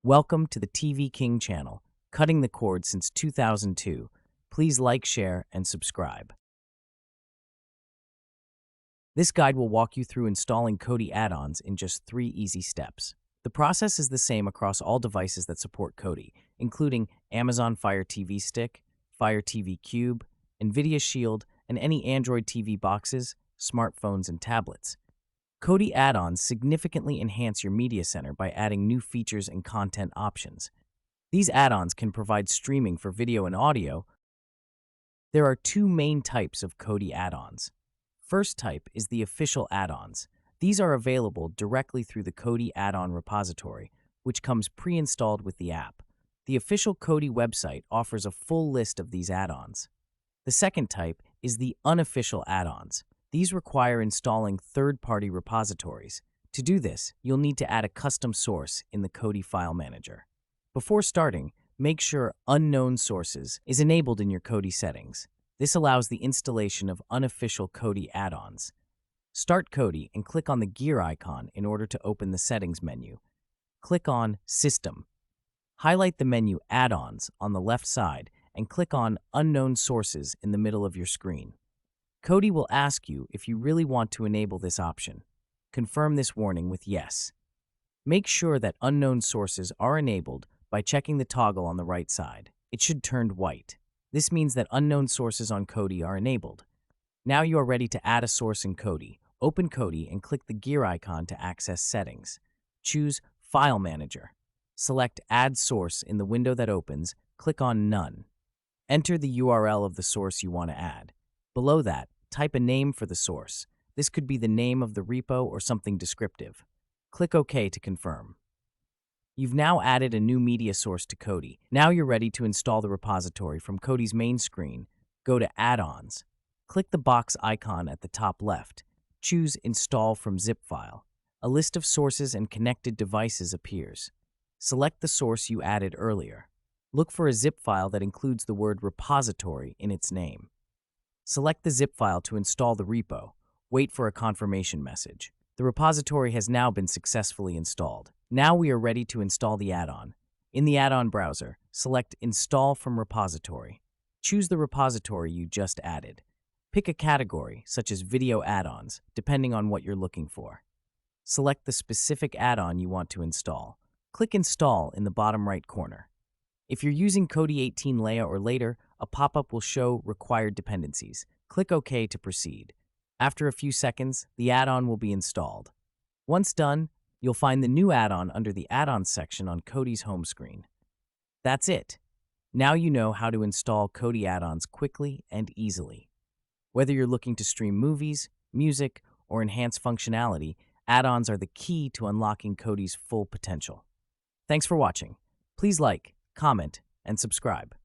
Welcome to the TV King channel, cutting the cord since 2002. Please like, share, and subscribe. This guide will walk you through installing Kodi add-ons in just 3 easy steps. The process is the same across all devices that support Kodi, including Amazon Fire TV Stick, Fire TV Cube, NVIDIA Shield, and any Android TV boxes, smartphones, and tablets. Kodi add-ons significantly enhance your media center by adding new features and content options. These add-ons can provide streaming for video and audio. There are 2 main types of Kodi add-ons. First type is the official add-ons. These are available directly through the Kodi add-on repository, which comes pre-installed with the app. The official Kodi website offers a full list of these add-ons. The second type is the unofficial add-ons. These require installing third-party repositories. To do this, you'll need to add a custom source in the Kodi file manager. Before starting, make sure Unknown Sources is enabled in your Kodi settings. This allows the installation of unofficial Kodi add-ons. Start Kodi and click on the gear icon in order to open the settings menu. Click on System. Highlight the menu Add-ons on the left side and click on Unknown Sources in the middle of your screen. Kodi will ask you if you really want to enable this option. Confirm this warning with Yes. Make sure that Unknown Sources are enabled by checking the toggle on the right side. It should turn white. This means that Unknown Sources on Kodi are enabled. Now you are ready to add a source in Kodi. Open Kodi and click the gear icon to access settings. Choose File Manager. Select Add Source in the window that opens. Click on None. Enter the URL of the source you want to add. Below that, type a name for the source. This could be the name of the repo or something descriptive. Click OK to confirm. You've now added a new media source to Kodi. Now you're ready to install the repository from Kodi's main screen. Go to Add-ons. Click the box icon at the top left. Choose Install from Zip File. A list of sources and connected devices appears. Select the source you added earlier. Look for a zip file that includes the word repository in its name. Select the zip file to install the repo. Wait for a confirmation message. The repository has now been successfully installed. Now we are ready to install the add-on. In the add-on browser, select Install from Repository. Choose the repository you just added. Pick a category, such as video add-ons, depending on what you're looking for. Select the specific add-on you want to install. Click Install in the bottom right corner. If you're using Kodi 18 Leia or later, a pop-up will show Required Dependencies. Click OK to proceed. After a few seconds, the add-on will be installed. Once done, you'll find the new add-on under the Add-ons section on Kodi's home screen. That's it. Now you know how to install Kodi add-ons quickly and easily. Whether you're looking to stream movies, music, or enhance functionality, add-ons are the key to unlocking Kodi's full potential. Thanks for watching. Please like, comment, and subscribe.